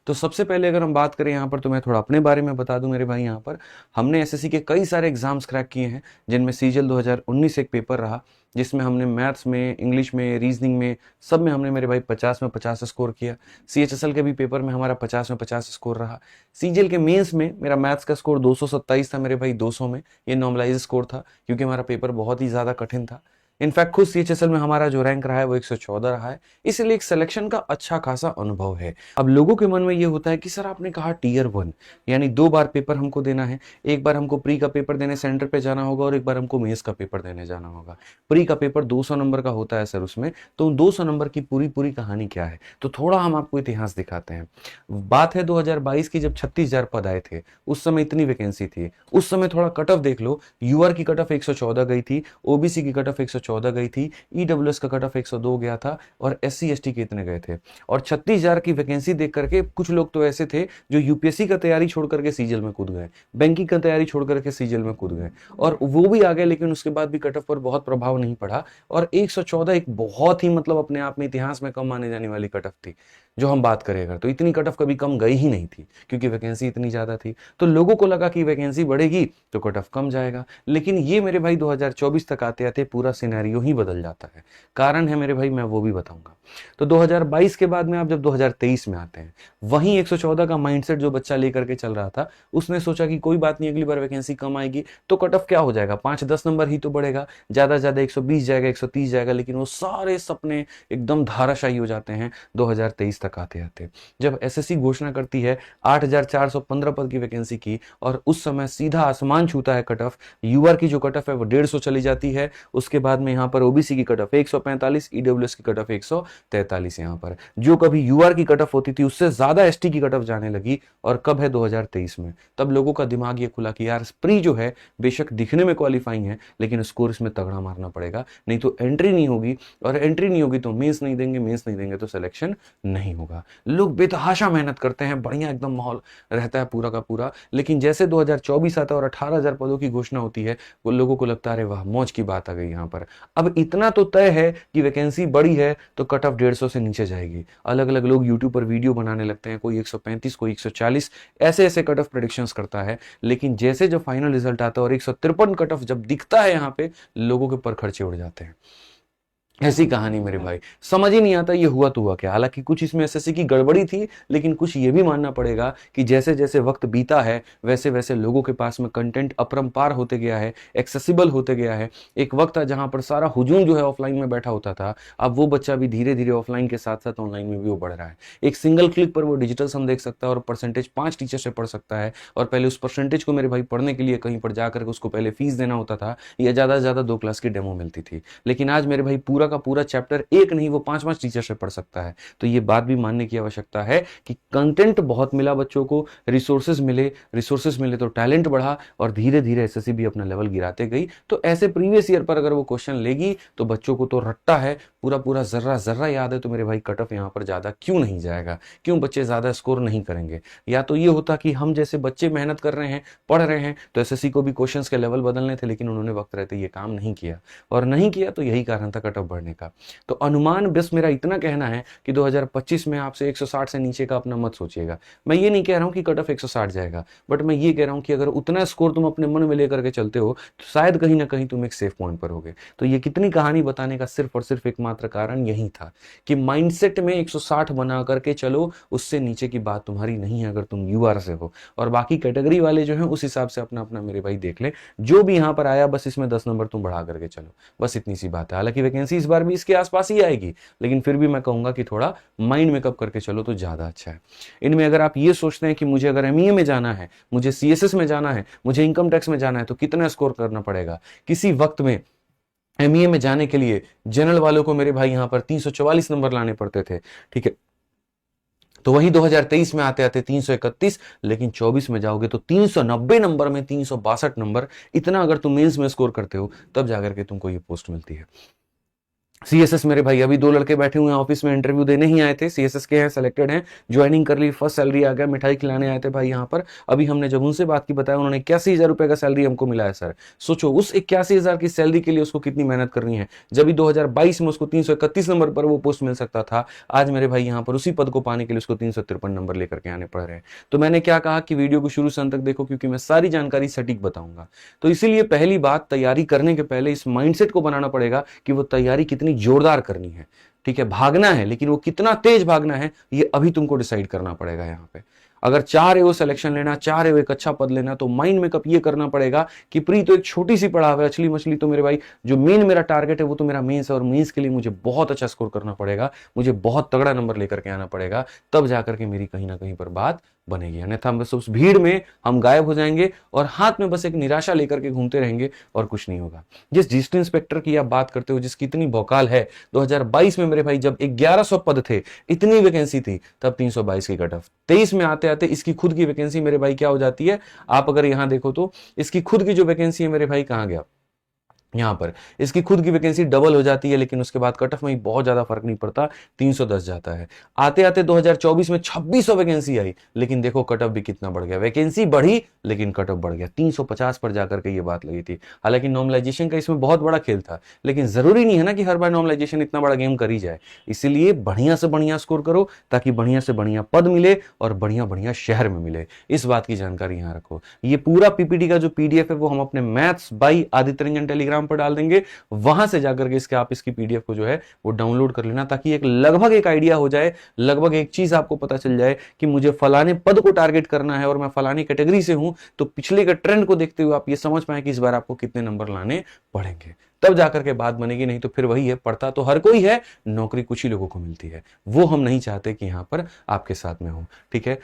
तो सबसे पहले अगर हम बात करें यहाँ पर, तो मैं थोड़ा अपने बारे में बता दूं मेरे भाई। यहाँ पर हमने एसएससी के कई सारे एग्जाम्स क्रैक किए हैं, जिनमें सीजल 2019 एक पेपर रहा, जिसमें हमने मैथ्स में, इंग्लिश में, रीजनिंग में, सब में हमने मेरे भाई 50 में 50 स्कोर किया। सीएचएसएल के भी पेपर में हमारा 50 में 50 स्कोर रहा। सीजीएल के मेंस में मेरा मैथ्स का स्कोर 227 था मेरे भाई, 200 में। ये नॉर्मलाइज स्कोर था, क्योंकि हमारा पेपर बहुत ही ज्यादा कठिन था। इनफैक्ट खुद सीएचएसएल में हमारा जो रैंक रहा है वो 114 रहा है, इसलिए एक सिलेक्शन का अच्छा खासा अनुभव है। अब लोगों के मन में ये होता है कि सर आपने कहा टीयर 1, यानी 2 बार पेपर हमको देना है। एक बार हमको प्री का पेपर देने सेंटर पे जाना होगा और एक बार हमको मेंस का पेपर देने जाना होगा। प्री का पेपर 200 नंबर का होता है सर उसमें, तो 200 नंबर की पूरी पूरी कहानी क्या है, तो थोड़ा हम आपको इतिहास दिखाते हैं। बात है 2022 की, जब 36,000 पद आए थे, उस समय इतनी वैकेंसी थी। उस समय थोड़ा कट ऑफ देख लो, यूआर की कट ऑफ 114 गई थी, ओबीसी की कट ऑफ 114 गई थी, ईडब्ल्यूएस का कट ऑफ 102 गया था, और एससी एसटी के इतने गए थे। और 36,000 की वैकेंसी देख करके कुछ लोग तो ऐसे थे जो यूपीएससी का तैयारी छोड़ करके सीजीएल में कूद गए, बैंकिंग का तैयारी छोड़ करके सीजीएल में कूद गए, और वो भी आ गए, लेकिन उसके बाद भी कट ऑफ पर बहुत प्रभाव नहीं पड़ा। और 114 एक बहुत ही मतलब अपने आप में इतिहास में कम माने जाने वाली कट ऑफ थी। जो हम बात करें अगर, तो इतनी कट ऑफ कभी कम गई ही नहीं थी, क्योंकि वैकेंसी इतनी ज्यादा थी। तो लोगों को लगा कि वैकेंसी बढ़ेगी तो कट ऑफ कम जाएगा, लेकिन ये मेरे भाई 2024 तक आते आते पूरा सिनेरियो ही बदल जाता है। कारण है मेरे भाई, मैं वो भी बताऊंगा। तो 2022 के बाद में आप जब 2023 में आते हैं, वहीं 114 का माइंडसेट जो बच्चा लेकर के चल रहा था, उसने सोचा कि कोई बात नहीं, अगली बार वैकेंसी कम आएगी तो कट ऑफ क्या हो जाएगा, 5-10 नंबर ही तो बढ़ेगा, ज्यादा ज्यादा 120 जाएगा, 130 जाएगा। लेकिन वो सारे सपने एकदम धाराशायी हो जाते हैं 2023 तक आते आते, जब एसएससी घोषणा करती है 8,415 पद की वैकेंसी की, और उस समय सीधा आसमान छूता है कट ऑफ। यूआर की जो कट ऑफ है वो 150 चली जाती है। उसके बाद में यहाँ पर ओबीसी की कट ऑफ 145, ईडब्ल्यूएस की कट ऑफ 143। यहाँ पर जो कभी यूआर की कट ऑफ होती थी, उससे ज्यादा एसटी की कट ऑफ जाने लगी। और कब है, 2023 में। तब लोगों का दिमाग ये खुला कि यार प्री जो है बेशक दिखने में क्वालिफाइंग है, लेकिन स्कोर इसमें तगड़ा मारना पड़ेगा, नहीं तो एंट्री नहीं होगी, और एंट्री नहीं होगी तो मेंस नहीं देंगे, मेंस नहीं देंगे तो सिलेक्शन नहीं होगा। लोग बेतहाशा मेहनत करते हैं, बढ़िया एकदम माहौल रहता है पूरा का पूरा। लेकिन जैसे 2024 आता है और 18,000 पदों की घोषणा होती है, वो लोगों को लगता है अरे वाह, मौज की बात आ गई यहाँ पर। अब इतना तो तय है कि वैकेंसी बड़ी है तो कट ऑफ 150 से नीचे जाएगी। अलग अलग लोग यूट्यूब पर वीडियो बनाने लगते हैं, कोई 135, कोई 140, ऐसे ऐसे कट ऑफ प्रेडिक्शंस करता है। लेकिन जैसे जब फाइनल रिजल्ट आता है और 153 कट ऑफ जब दिखता है, यहाँ पे लोगों के पर खर्चे उड़ जाते हैं। ऐसी कहानी मेरे भाई, समझ ही नहीं आता ये हुआ तो हुआ क्या। हालांकि कुछ इसमें एसएससी की गड़बड़ी थी, लेकिन कुछ ये भी मानना पड़ेगा कि जैसे जैसे वक्त बीता है, वैसे वैसे लोगों के पास में कंटेंट अपरंपार होते गया है, एक्सेसिबल होते गया है। एक वक्त था जहां पर सारा हुजूम जो है ऑफलाइन में बैठा होता था, अब वो बच्चा भी धीरे धीरे ऑफलाइन के साथ साथ ऑनलाइन में भी वो बढ़ रहा है। एक सिंगल क्लिक पर वो डिजिटल सम देख सकता है और परसेंटेज 5 टीचर से पढ़ सकता है। और पहले उस परसेंटेज को मेरे भाई पढ़ने के लिए कहीं पर जाकर उसको पहले फीस देना होता था, या ज्यादा से ज्यादा 2 क्लास की डेमो मिलती थी। लेकिन आज मेरे भाई पूरा का पूरा चैप्टर एक नहीं, वो 5-5 टीचर से पढ़ सकता है। तो ये बात भी मानने की आवश्यकता है कि कंटेंट बहुत मिला बच्चों को, रिसोर्सेज मिले तो टैलेंट बढ़ा, और धीरे धीरे एसएससी भी अपना लेवल गिराते गई। तो ऐसे प्रीवियस ईयर पर अगर वो क्वेश्चन लेगी तो बच्चों को तो रट्टा है, पूरा पूरा जर्रा जर्रा याद है। तो मेरे भाई कट ऑफ यहाँ पर ज्यादा क्यों नहीं जाएगा, क्यों बच्चे ज्यादा स्कोर नहीं करेंगे। या तो ये होता कि हम जैसे बच्चे मेहनत कर रहे हैं, पढ़ रहे हैं, तो एसएससी को भी क्वेश्चंस के लेवल बदलने थे, लेकिन उन्होंने वक्त रहते ये काम नहीं किया, और नहीं किया तो यही कारण था कट ऑफ बढ़ने का। तो अनुमान बस मेरा इतना कहना है कि 2025 में आपसे 160 से नीचे का अपना मत सोचिएगा। मैं ये नहीं कह रहा हूं कि कट ऑफ 160 जाएगा, बट मैं ये कह रहा हूं कि अगर उतना स्कोर तुम अपने मन में लेकर के चलते हो, तो शायद कहीं ना कहीं तुम एक सेफ पॉइंट पर होगे। तो ये कितनी कहानी बताने का सिर्फ और सिर्फ एकमात्र कारण यही था कि माइंडसेट में 160 बना करके चलो, उससे नीचे की बात तुम्हारी नहीं है अगर तुम यूआर से हो। और बाकी कैटेगरी वाले जो है उस हिसाब से अपना अपना मेरे भाई देख ले, जो भी यहां पर आया बस इसमें 10 नंबर तुम बढ़ा करके चलो, बस इतनी सी बात है। हालांकि वैकेंसी इस बार भी इसके आसपास ही आएगी, लेकिन फिर भी मैं कहूंगा कि थोड़ा माइंड मेकअप करके चलो तो ज्यादा अच्छा है। इनमें अगर आप ये सोचते हैं कि मुझे अगर एमईए में जाना है, मुझे सीएसएस में जाना है, मुझे इनकम टैक्स में जाना है, तो कितना स्कोर करना पड़ेगा। किसी वक्त में एमईए में जाने के लिए जनरल वालों को मेरे भाई यहां पर 344 नंबर लाने पड़ते थे, ठीक है। तो वही 2023 में आते आते 331, लेकिन 24 में जाओगे तो 390 नंबर में 362 नंबर, इतना अगर तुम मेंस में स्कोर करते हो तब जाकर के तुमको ये पोस्ट मिलती है। सीएसएस मेरे भाई अभी 2 लड़के बैठे हुए हैं ऑफिस में, इंटरव्यू देने ही आए थे, सीएसएस के हैं, सिलेक्टेड हैं, ज्वाइनिंग कर ली, फर्स्ट सैलरी आ गया, मिठाई खिलाने आए थे भाई यहाँ पर। अभी हमने जब उनसे बात की बताया, उन्होंने 81,000 रुपए का सैलरी हमको मिला है सर। सोचो उस 81,000 की सैलरी के लिए उसको कितनी मेहनत करनी है। जब 2022 में उसको 331 नंबर पर वो पोस्ट मिल सकता था, आज मेरे भाई यहाँ पर उसी पद को पाने के लिए उसको 353 नंबर लेकर के आने पड़ रहे हैं। तो मैंने क्या कहा कि वीडियो को शुरू से अंत तक देखो, क्योंकि मैं सारी जानकारी सटीक बताऊंगा। तो इसीलिए पहली बात, तैयारी करने के पहले इस माइंडसेट को बनाना पड़ेगा कि वो तैयारी कितनी जोरदार करनी है। ठीक है, भागना है, लेकिन वो कितना तेज भागना है ये अभी तुमको डिसाइड करना पड़ेगा यहाँ पे। अगर चाह रहे हो सिलेक्शन लेना, चाह रहे हो एक अच्छा पद लेना, तो माइंड में कब ये करना पड़ेगा कि प्री तो एक छोटी सी पड़ाव है, अछली मछली तो मेरे भाई जो मेन मेरा टारगेट है वो तो मेरा मेंस है, और मेंस के लिए मुझे बहुत अच्छा स्कोर करना पड़ेगा, मुझे बहुत तगड़ा नंबर लेकर के आना पड़ेगा, तब जाकर के मेरी कहीं ना कहीं पर बात बनेगी। अन्यथा बस उस भीड़ में हम गायब हो जाएंगे और हाथ में बस एक निराशा लेकर के घूमते रहेंगे और कुछ नहीं होगा। जिस डिस्ट्रिक्ट इंस्पेक्टर की आप बात करते हो, जिसकी इतनी भौकाल है, 2022 में मेरे भाई जब 1100 पद थे, इतनी वैकेंसी थी, तब 322 की कट ऑफ। 23 में आते आते इसकी खुद की वैकेंसी मेरे भाई क्या हो जाती है, आप अगर यहां देखो तो इसकी खुद की जो वैकेंसी है मेरे भाई कहां गया, यहां पर इसकी खुद की वैकेंसी डबल हो जाती है, लेकिन उसके बाद कट ऑफ में बहुत ज्यादा फर्क नहीं पड़ता, 310 जाता है। आते आते 2024 में 2600 वैकेंसी आई, लेकिन देखो कट ऑफ भी कितना बढ़ गया, वैकेंसी बढ़ी लेकिन कट ऑफ बढ़ गया, 350 पर जाकर के ये बात लगी थी। हालांकि नॉर्मलाइजेशन का इसमें बहुत बड़ा खेल था, लेकिन जरूरी नहीं है ना कि हर बार नॉर्मलाइजेशन इतना बड़ा गेम करी जाए। इसीलिए बढ़िया से बढ़िया स्कोर करो, ताकि बढ़िया से बढ़िया पद मिले और बढ़िया बढ़िया शहर में मिले। इस बात की जानकारी यहां रखो। ये पूरा पीपीटी का जो पीडीएफ है वो हम अपने maths by Aditya Ranjan Telegram पर डाल देंगे, वहां से जाकर के इसके आप इसकी पीडीएफ को जो है वो डाउनलोड कर लेना, ताकि एक लगभग एक आइडिया हो जाए, लगभग एक चीज आपको पता चल जाए कि मुझे फलाने पद को टारगेट करना है और मैं फलानी कैटेगरी से हूं, तो पिछले के ट्रेंड को देखते हुए आप ये समझ पाए कि इस बार आपको कितने नंबर लाने पड़ेंगे, तब जाकर के बात बनेगी। नहीं तो फिर वही है, पढ़ता तो हर कोई है, नौकरी कुछ ही लोगों को मिलती है, वो हम नहीं चाहते कि यहां पर आपके साथ में हो। ठीक है।